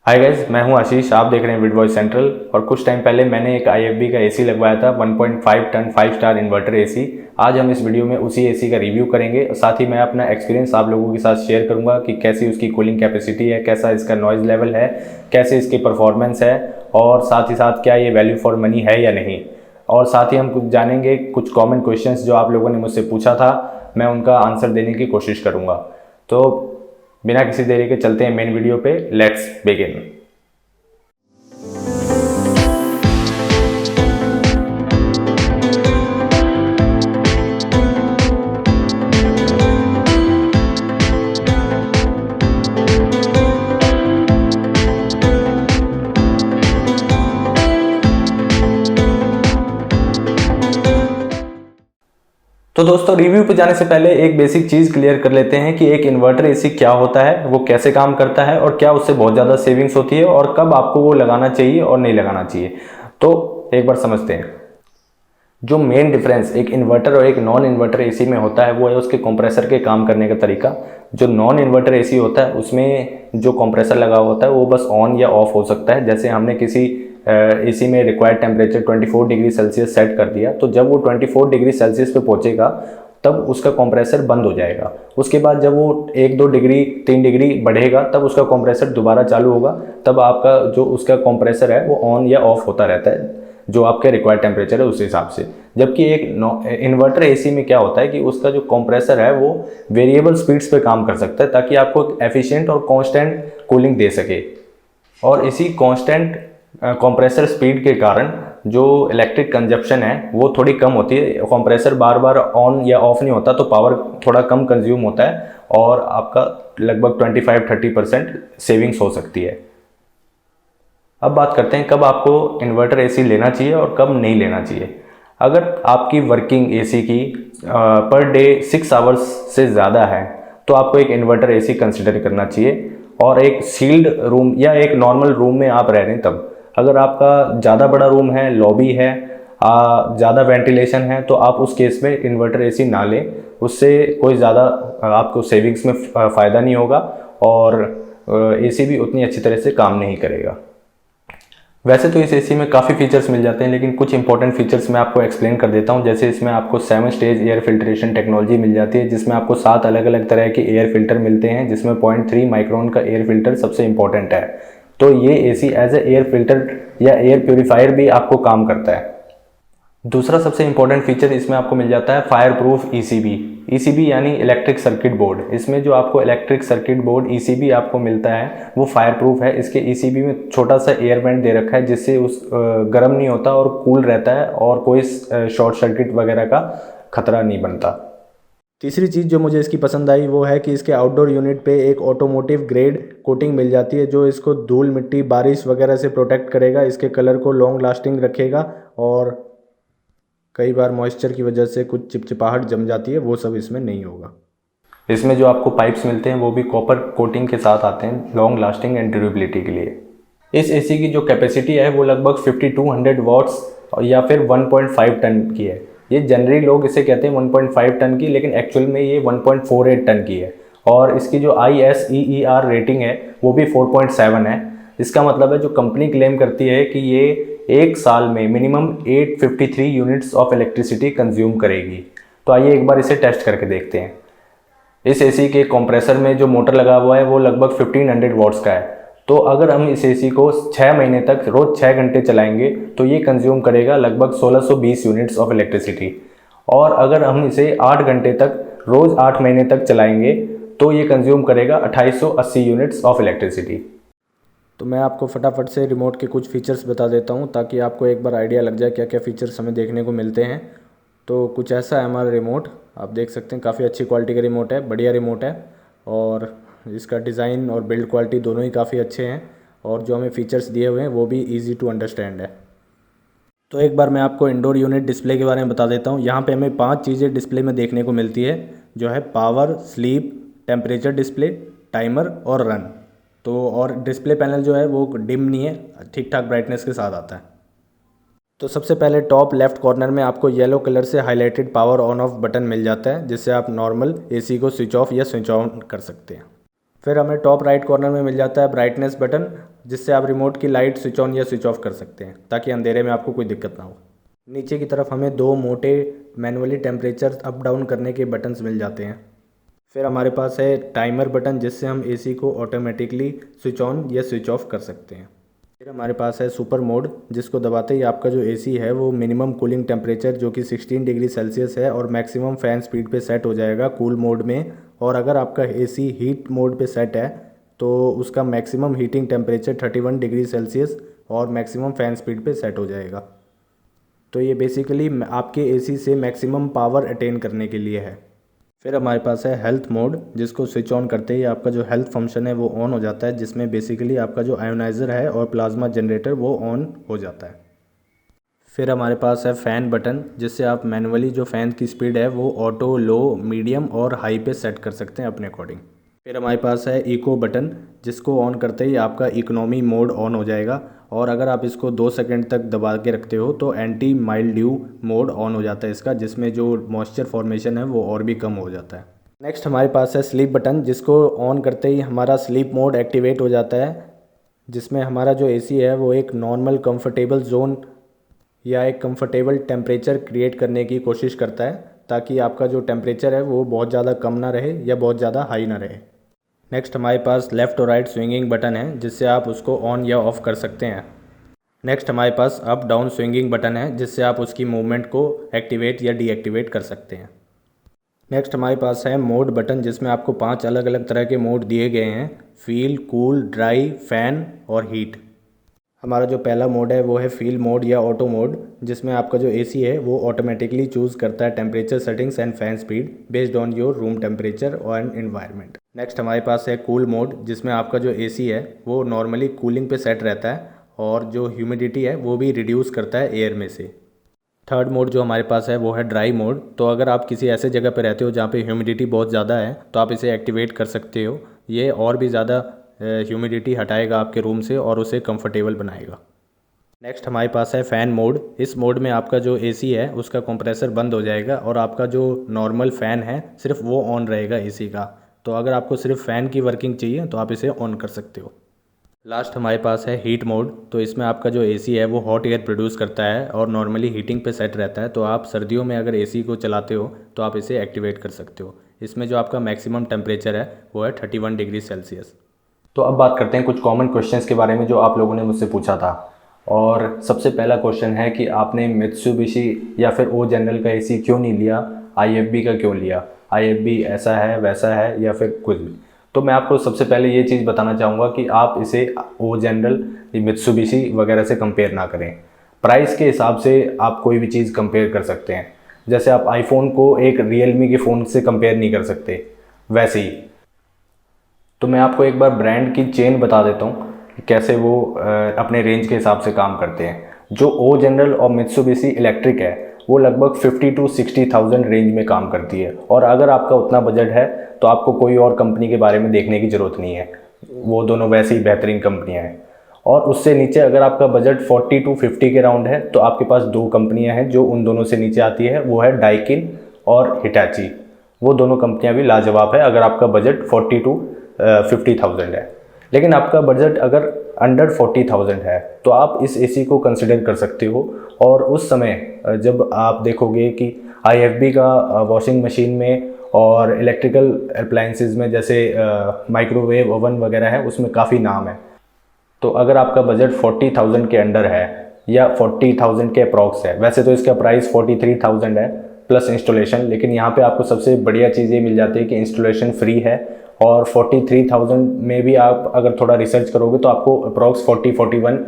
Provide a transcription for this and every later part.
Hi guys, मैं हूं आशीष। आप देख रहे हैं विड वॉइस सेंट्रल। और कुछ टाइम पहले मैंने एक IFB का एसी लगवाया था, 1.5 टन 5 स्टार इन्वर्टर एसी। आज हम इस वीडियो में उसी एसी का रिव्यू करेंगे और साथ ही मैं अपना एक्सपीरियंस आप लोगों के साथ शेयर करूंगा कि कैसी उसकी कूलिंग कैपेसिटी है, कैसा इसका नॉइज़ लेवल है, कैसे इसकी परफॉर्मेंस है और साथ ही साथ क्या ये वैल्यू फॉर मनी है या नहीं। और साथ ही हम कुछ जानेंगे कुछ कॉमन क्वेश्चंस जो आप लोगों ने मुझसे पूछा था, मैं उनका आंसर देने की कोशिश करूँगा। तो बिना किसी देरी के चलते हैं मेन वीडियो पे। Let's begin. तो दोस्तों, रिव्यू पे जाने से पहले एक बेसिक चीज़ क्लियर कर लेते हैं कि एक इन्वर्टर एसी क्या होता है, वो कैसे काम करता है और क्या उससे बहुत ज़्यादा सेविंग्स होती है और कब आपको वो लगाना चाहिए और नहीं लगाना चाहिए। तो एक बार समझते हैं। जो मेन डिफरेंस एक इन्वर्टर और एक नॉन इन्वर्टर एसी में होता है वो है उसके कंप्रेसर के काम करने का तरीका। जो नॉन इन्वर्टर एसी होता है उसमें जो कंप्रेसर लगा होता है वो बस ऑन या ऑफ हो सकता है। जैसे हमने किसी एसी में required temperature 24 degree Celsius set कर दिया, तो जब वो 24 डिग्री सेल्सियस पे पहुंचेगा तब उसका कंप्रेसर बंद हो जाएगा। उसके बाद जब वो 1-2 डिग्री 3 डिग्री बढ़ेगा तब उसका कंप्रेसर दोबारा चालू होगा। तब आपका जो उसका कंप्रेसर है वो ऑन या ऑफ होता रहता है, जो आपके रिक्वायर्ड टेम्परेचर है उस हिसाब से। जबकि एक इन्वर्टर एसी में क्या होता है कि उसका जो कंप्रेसर है वो वेरिएबल स्पीड्स पे काम कर सकता है ताकि आपको एफिशिएंट और कांस्टेंट कूलिंग दे सके। और इसी कांस्टेंट कंप्रेसर स्पीड के कारण जो इलेक्ट्रिक कंजप्शन है वो थोड़ी कम होती है। कंप्रेसर बार बार ऑन या ऑफ नहीं होता तो पावर थोड़ा कम कंज्यूम होता है और आपका लगभग 25-30% सेविंग्स हो सकती है। अब बात करते हैं कब आपको इन्वर्टर एसी लेना चाहिए और कब नहीं लेना चाहिए। अगर आपकी वर्किंग एसी की पर डे 6 आवर्स से ज़्यादा है तो आपको एक इन्वर्टर एसी कंसिडर करना चाहिए। और एक सील्ड रूम या एक नॉर्मल रूम में आप रह रहे हैं तब। अगर आपका ज़्यादा बड़ा रूम है, लॉबी है, ज़्यादा वेंटिलेशन है, तो आप उस केस में इन्वर्टर एसी ना लें। उससे कोई ज़्यादा आपको सेविंग्स में फ़ायदा नहीं होगा और एसी भी उतनी अच्छी तरह से काम नहीं करेगा। वैसे तो इस एसी में काफ़ी फीचर्स मिल जाते हैं, लेकिन कुछ इंपॉर्टेंट फीचर्स मैं आपको एक्सप्लेन कर देता हूं। जैसे इसमें आपको 7 स्टेज एयर फिल्ट्रेशन टेक्नोलॉजी मिल जाती है, जिसमें आपको 7 अलग अलग तरह के एयर फिल्टर मिलते हैं, जिसमें 0.3 माइक्रोन का एयर फिल्टर सबसे इंपॉर्टेंट है। तो ये AC as a air filter या एयर प्योरीफायर भी आपको काम करता है। दूसरा सबसे इंपॉर्टेंट फीचर इसमें आपको मिल जाता है फायर प्रूफ ECB यानी इलेक्ट्रिक सर्किट बोर्ड। इसमें जो आपको इलेक्ट्रिक सर्किट बोर्ड ECB आपको मिलता है वो फायर प्रूफ है। इसके ECB में छोटा सा एयर वेंट दे रखा है जिससे उस गर्म नहीं होता और कूल रहता है और कोई शॉर्ट सर्किट वगैरह का खतरा नहीं बनता। तीसरी चीज़ जो मुझे इसकी पसंद आई वो है कि इसके आउटडोर यूनिट पे एक ऑटोमोटिव ग्रेड कोटिंग मिल जाती है जो इसको धूल मिट्टी बारिश वगैरह से प्रोटेक्ट करेगा, इसके कलर को लॉन्ग लास्टिंग रखेगा और कई बार मॉइस्चर की वजह से कुछ चिपचिपाहट जम जाती है, वो सब इसमें नहीं होगा। इसमें जो आपको पाइप्स मिलते हैं वो भी कॉपर कोटिंग के साथ आते हैं लॉन्ग लास्टिंग एंड ड्यूरेबिलिटी के लिए। इस एसी की जो कैपेसिटी है वो लगभग 5200 वॉट्स या फिर 1.5 टन की है। ये जनरली लोग इसे कहते हैं 1.5 टन की, लेकिन एक्चुअल में ये 1.48 टन की है। और इसकी जो ISEER रेटिंग है वो भी 4.7 है। इसका मतलब है जो कंपनी क्लेम करती है कि ये एक साल में minimum 853 units of electricity consume करेगी। तो आइए एक बार इसे टेस्ट करके देखते हैं। इस एसी के कंप्रेसर में जो मोटर लगा हुआ है वो लगभग 1500 वॉट्स का है। तो अगर हम इस एसी को 6 महीने तक रोज 6 घंटे चलाएंगे तो ये कंज्यूम करेगा लगभग 1620 यूनिट्स ऑफ इलेक्ट्रिसिटी। और अगर हम इसे 8 घंटे तक रोज 8 महीने तक चलाएंगे तो ये कंज्यूम करेगा 2880 यूनिट्स ऑफ इलेक्ट्रिसिटी। तो मैं आपको फटाफट से रिमोट के कुछ फीचर्स बता देता हूँ ताकि आपको एक बार आइडिया लग जाए क्या क्या फ़ीचर्स हमें देखने को मिलते हैं। तो कुछ ऐसा है हमारा रिमोट, आप देख सकते हैं काफ़ी अच्छी क्वालिटी का रिमोट है, बढ़िया रिमोट है और इसका डिज़ाइन और बिल्ड क्वालिटी दोनों ही काफ़ी अच्छे हैं और जो हमें फ़ीचर्स दिए हुए हैं वो भी ईजी टू अंडरस्टैंड है। तो एक बार मैं आपको इंडोर यूनिट डिस्प्ले के बारे में बता देता हूँ। यहाँ पर हमें 5 चीज़ें डिस्प्ले में देखने को मिलती है, जो है power, sleep, temperature display, timer और रन। तो और डिस्प्ले पैनल जो है वो डिम नहीं है, ठीक ठाक ब्राइटनेस के साथ आता है। तो सबसे पहले टॉप लेफ्ट कॉर्नर में आपको येलो कलर से highlighted power on off button मिल जाता है, जिससे आप नॉर्मल एसी को स्विच ऑफ या स्विच ऑन कर सकते हैं। फिर हमें टॉप राइट कॉर्नर में मिल जाता है ब्राइटनेस बटन जिससे आप रिमोट की लाइट स्विच ऑन या स्विच ऑफ कर सकते हैं ताकि अंधेरे में आपको कोई दिक्कत ना हो। नीचे की तरफ हमें 2 मोटे मैनुअली टेम्परेचर अप डाउन करने के बटन्स मिल जाते हैं। फिर हमारे पास है टाइमर बटन, जिससे हम एसी को ऑटोमेटिकली स्विच ऑन या स्विच ऑफ कर सकते हैं। फिर हमारे पास है सुपर मोड, जिसको दबाते ही आपका जो एसी है वो मिनिमम कूलिंग टेम्परेचर जो कि 16 डिग्री सेल्सियस है और मैक्सिमम फ़ैन स्पीड पे सेट हो जाएगा कूल मोड में। और अगर आपका एसी हीट मोड पे सेट है तो उसका maximum heating temperature 31 degree Celsius और मैक्सिमम फ़ैन स्पीड पे सेट हो जाएगा। तो ये बेसिकली आपके एसी से मैक्सिमम पावर अटेन करने के लिए है। फिर हमारे पास है हेल्थ मोड, जिसको स्विच ऑन करते ही आपका जो हेल्थ फंक्शन है वो ऑन हो जाता है, जिसमें बेसिकली आपका जो आयोनाइज़र है और प्लाज्मा जनरेटर वो ऑन हो जाता है। फिर हमारे पास है फ़ैन बटन, जिससे आप मैनुअली जो फ़ैन की स्पीड है वो ऑटो, लो, मीडियम और हाई पे सेट कर सकते हैं अपने अकॉर्डिंग। फिर हमारे पास है इको बटन, जिसको ऑन करते ही आपका इकोनॉमी मोड ऑन हो जाएगा और अगर आप इसको 2 सेकंड तक दबा के रखते हो तो एंटी माइल्ड्यू मोड ऑन हो जाता है इसका, जिसमें जो मॉइस्चर फॉर्मेशन है वो और भी कम हो जाता है। नेक्स्ट हमारे पास है स्लीप बटन, जिसको ऑन करते ही हमारा स्लीप मोड एक्टिवेट हो जाता है, जिसमें हमारा जो एसी है वो एक नॉर्मल कंफर्टेबल जोन या एक कंफर्टेबल टेम्परेचर क्रिएट करने की कोशिश करता है, ताकि आपका जो टेम्परेचर है वो बहुत ज़्यादा कम ना रहे या बहुत ज़्यादा हाई ना रहे। नेक्स्ट हमारे पास लेफ़्ट और राइट स्विंगिंग बटन है, जिससे आप उसको ऑन या ऑफ़ कर सकते हैं। नेक्स्ट हमारे पास अप डाउन स्विंगिंग बटन है, जिससे आप उसकी मूवमेंट को एक्टिवेट या डीएक्टिवेट कर सकते हैं। नेक्स्ट हमारे पास है मोड बटन, जिसमें आपको 5 अलग अलग तरह के मोड दिए गए हैं: फील, कूल, ड्राई, फ़ैन और हीट। हमारा जो पहला मोड है वो है फील मोड या ऑटो मोड, जिसमें आपका जो एसी है वो ऑटोमेटिकली चूज़ करता है temperature settings and fan speed based on your room temperature and environment. Next हमारे पास है कूल मोड, जिसमें आपका जो एसी है वो नॉर्मली कूलिंग पे सेट रहता है और जो ह्यूमिडिटी है वो भी रिड्यूस करता है एयर में से। थर्ड मोड जो हमारे पास है वो है ड्राई मोड। तो अगर आप किसी ऐसे जगह पे रहते हो जहाँ पे ह्यूमिडिटी बहुत ज़्यादा है तो आप इसे एक्टिवेट कर सकते हो। ये और भी ज़्यादा ह्यूमिडिटी हटाएगा आपके रूम से और उसे कंफर्टेबल बनाएगा। नेक्स्ट हमारे पास है फ़ैन मोड। इस मोड में आपका जो एसी है उसका कंप्रेसर बंद हो जाएगा और आपका जो नॉर्मल फ़ैन है सिर्फ वो ऑन रहेगा एसी का। तो अगर आपको सिर्फ फ़ैन की वर्किंग चाहिए तो आप इसे ऑन कर सकते हो। लास्ट हमारे पास है हीट मोड। तो इसमें आपका जो एसी है वो हॉट एयर प्रोड्यूस करता है और नॉर्मली हीटिंग पे सेट रहता है। तो आप सर्दियों में अगर एसी को चलाते हो तो आप इसे एक्टिवेट कर सकते हो। इसमें जो आपका मैक्सिमम टेम्परेचर है वो है 31 डिग्री सेल्सियस। तो अब बात करते हैं कुछ कॉमन क्वेश्चंस के बारे में जो आप लोगों ने मुझसे पूछा था। और सबसे पहला क्वेश्चन है कि आपने मित्सुबिशी या फिर ओ जनरल का एसी क्यों नहीं लिया, IFB का क्यों लिया, IFB ऐसा है वैसा है या फिर कुछ भी। तो मैं आपको सबसे पहले ये चीज़ बताना चाहूँगा कि आप इसे ओ जनरल, मित्सुबिशी वगैरह से कंपेयर ना करें। प्राइस के हिसाब से आप कोई भी चीज़ कंपेयर कर सकते हैं। जैसे आप आईफोन को एक रियलमी के फ़ोन से कंपेयर नहीं कर सकते, वैसे ही। तो मैं आपको एक बार ब्रांड की चेन बता देता हूँ कि कैसे वो अपने रेंज के हिसाब से काम करते हैं। जो ओ जनरल और मित्सुबिशी इलेक्ट्रिक है वो लगभग 50 to 60,000 रेंज में काम करती है। और अगर आपका उतना बजट है तो आपको कोई और कंपनी के बारे में देखने की ज़रूरत नहीं है, वो दोनों वैसे ही बेहतरीन कंपनियां हैं। और उससे नीचे अगर आपका बजट 40 to 50 के राउंड है तो आपके पास 2 कंपनियां हैं जो उन दोनों से नीचे आती है, वो है डाइकिन और हिटाची। वो दोनों कंपनियां भी लाजवाब है अगर आपका बजट 40 to 50,000 है। लेकिन आपका बजट अगर अंडर 40,000 है तो आप इस एसी को कंसिडर कर सकते हो। और उस समय जब आप देखोगे कि IFB का वॉशिंग मशीन में और इलेक्ट्रिकल अप्लायंसेस में जैसे माइक्रोवेव ओवन वगैरह है उसमें काफ़ी नाम है। तो अगर आपका बजट 40,000 के अंडर है या 40,000 के अप्रॉक्स है, वैसे तो इसका प्राइस 43,000 है प्लस इंस्टॉलेशन, लेकिन यहाँ पे आपको सबसे बढ़िया चीज़ ये मिल जाती है कि इंस्टॉलेशन फ्री है। और 43,000 में भी आप अगर थोड़ा रिसर्च करोगे तो आपको अप्रॉक्स 40, 41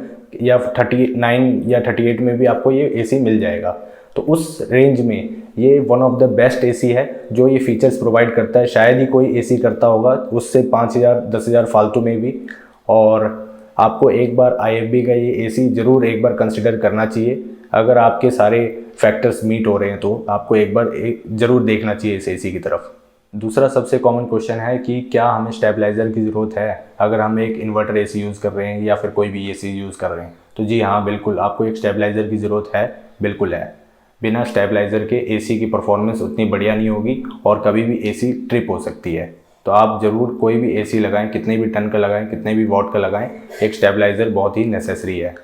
या 39 या 38 में भी आपको ये एसी मिल जाएगा। तो उस रेंज में ये one of the best AC है जो ये फीचर्स प्रोवाइड करता है। शायद ही कोई एसी करता होगा उससे 5,000 10,000 फालतू में भी। और आपको एक बार IFB का ये एसी ज़रूर एक बार कंसिडर करना चाहिए। अगर आपके सारे फैक्टर्स मीट हो रहे हैं तो आपको एक बार ज़रूर देखना चाहिए इस एसी की तरफ। दूसरा सबसे कॉमन क्वेश्चन है कि क्या हमें स्टेबलाइज़र की ज़रूरत है अगर हम एक इन्वर्टर एसी यूज़ कर रहे हैं या फिर कोई भी एसी यूज़ कर रहे हैं। तो जी हाँ, बिल्कुल आपको एक स्टेबलाइज़र की ज़रूरत है, बिल्कुल है। बिना स्टेबलाइज़र के एसी की परफॉर्मेंस उतनी बढ़िया नहीं होगी और कभी भी एसी ट्रिप हो सकती है। तो आप ज़रूर कोई भी एसी लगाएं, कितने भी टन का लगाएं, कितने भी वॉट का लगाएं, एक स्टेबलाइज़र बहुत ही नेसेसरी है।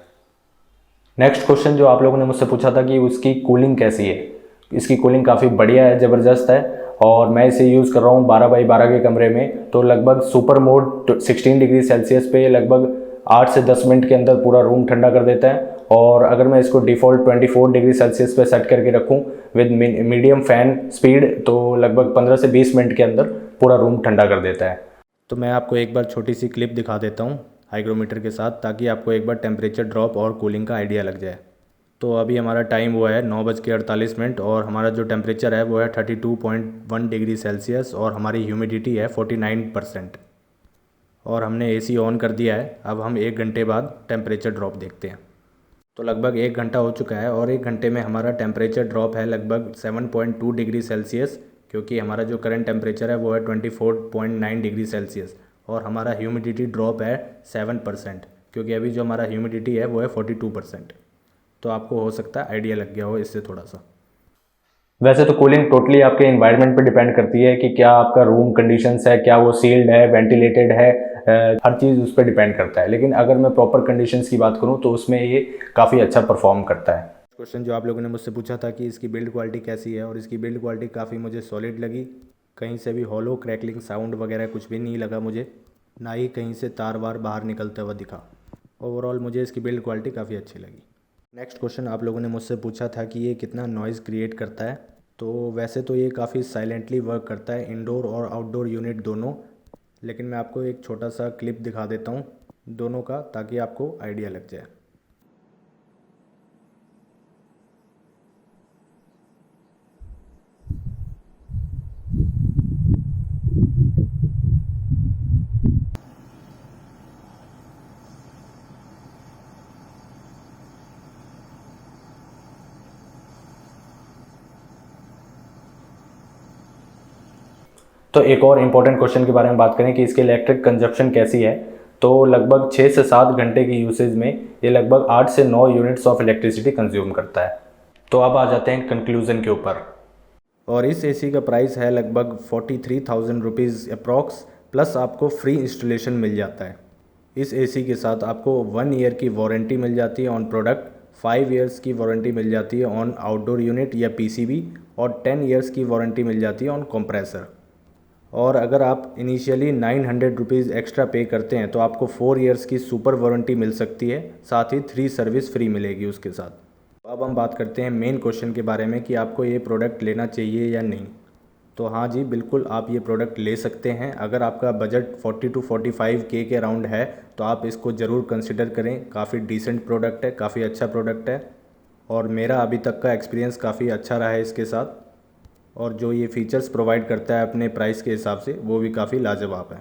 नेक्स्ट क्वेश्चन जो आप लोगों ने मुझसे पूछा था कि उसकी कूलिंग कैसी है। इसकी कूलिंग काफ़ी बढ़िया है, ज़बरदस्त है, और मैं इसे यूज़ कर रहा हूँ 12x12 के कमरे में। तो लगभग सुपर मोड 16 डिग्री सेल्सियस पे लगभग 8 से 10 मिनट के अंदर पूरा रूम ठंडा कर देता है। और अगर मैं इसको डिफ़ॉल्ट 24 डिग्री सेल्सियस पे सेट करके रखूँ विद मीडियम फ़ैन स्पीड, तो लगभग 15 से 20 मिनट के अंदर पूरा रूम ठंडा कर देता है। तो मैं आपको एक बार छोटी सी क्लिप दिखा देता हूँ हाइग्रोमीटर के साथ, ताकि आपको एक बार टेम्परेचर ड्रॉप और कूलिंग का आइडिया लग जाए। तो अभी हमारा टाइम वो है 9:48 और हमारा जो टेम्परेचर है वो है 32.1 डिग्री सेल्सियस और हमारी ह्यूमिडिटी है 49%। और हमने एसी ऑन कर दिया है। अब हम 1 घंटे बाद टेम्परेचर ड्रॉप देखते हैं। तो लगभग 1 घंटा हो चुका है और 1 घंटे में हमारा टेम्परेचर ड्रॉप है लगभग 7.2 डिग्री सेल्सियस, क्योंकि हमारा जो करंट टेम्परेचर है वो है 24.9 डिग्री सेल्सियस। और हमारा ह्यूमिडिटी ड्रॉप है 7%, क्योंकि अभी जो हमारा ह्यूमिडिटी है वो है 42%। तो आपको हो सकता है आइडिया लग गया हो इससे थोड़ा सा। वैसे तो कूलिंग टोटली आपके एनवायरनमेंट पे डिपेंड करती है कि क्या आपका रूम कंडीशंस है, क्या वो सील्ड है, वेंटिलेटेड है, हर चीज़ उस पर डिपेंड करता है। लेकिन अगर मैं प्रॉपर कंडीशंस की बात करूँ तो उसमें ये काफ़ी अच्छा परफॉर्म करता है। क्वेश्चन जो आप लोगों ने मुझसे पूछा था कि इसकी बिल्ड क्वालिटी कैसी है, और इसकी बिल्ड क्वालिटी काफ़ी मुझे सॉलिड लगी। कहीं से भी हॉलो क्रैकलिंग साउंड वगैरह कुछ भी नहीं लगा मुझे, ना ही कहीं से तार वार बाहर निकलता हुआ दिखा। ओवरऑल मुझे इसकी बिल्ड क्वालिटी काफ़ी अच्छी लगी। नेक्स्ट क्वेश्चन आप लोगों ने मुझसे पूछा था कि ये कितना नॉइज़ क्रिएट करता है। तो वैसे तो ये काफ़ी साइलेंटली वर्क करता है इंडोर और आउटडोर यूनिट दोनों, लेकिन मैं आपको एक छोटा सा क्लिप दिखा देता हूँ दोनों का, ताकि आपको आइडिया लग जाए। तो एक और इम्पॉर्टेंट क्वेश्चन के बारे में बात करें कि इसकी इलेक्ट्रिक कंजप्शन कैसी है, तो लगभग 6 से 7 घंटे की यूसेज में ये लगभग 8 से 9 यूनिट्स ऑफ इलेक्ट्रिसिटी कंज्यूम करता है। तो अब आ जाते हैं कंक्लूजन के ऊपर। और इस एसी का प्राइस है लगभग 43,000 रुपीज़ अप्रॉक्स, प्लस आपको फ्री इंस्टॉलेशन मिल जाता है। इस एसी के साथ आपको 1 ईयर की वारंटी मिल जाती है ऑन प्रोडक्ट, 5 इयर्स की वारंटी मिल जाती है ऑन आउटडोर यूनिट या पीसीबी, और 10 इयर्स की वारंटी मिल जाती है ऑन कंप्रेसर। और अगर आप इनिशियली 900 रुपीज़ एक्स्ट्रा पे करते हैं तो आपको 4 इयर्स की सुपर वारंटी मिल सकती है, साथ ही 3 सर्विस फ्री मिलेगी उसके साथ। अब हम बात करते हैं मेन क्वेश्चन के बारे में कि आपको ये प्रोडक्ट लेना चाहिए या नहीं। तो हाँ जी, बिल्कुल आप ये प्रोडक्ट ले सकते हैं। अगर आपका बजट 40 to 45K के अराउंड है तो आप इसको ज़रूर कंसिडर करें। काफ़ी डिसेंट प्रोडक्ट है, काफ़ी अच्छा प्रोडक्ट है, और मेरा अभी तक का एक्सपीरियंस काफ़ी अच्छा रहा है इसके साथ। और जो ये फीचर्स प्रोवाइड करता है अपने प्राइस के हिसाब से, वो भी काफ़ी लाजवाब है।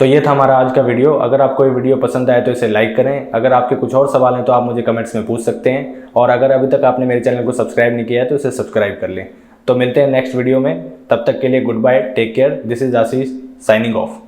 तो ये था हमारा आज का वीडियो। अगर आपको ये वीडियो पसंद आए तो इसे लाइक करें। अगर आपके कुछ और सवाल हैं तो आप मुझे कमेंट्स में पूछ सकते हैं, और अगर अभी तक आपने मेरे चैनल को सब्सक्राइब नहीं किया है तो इसे सब्सक्राइब कर लें। तो मिलते हैं नेक्स्ट वीडियो में, तब तक के लिए goodbye, take care. This is Ashish signing of.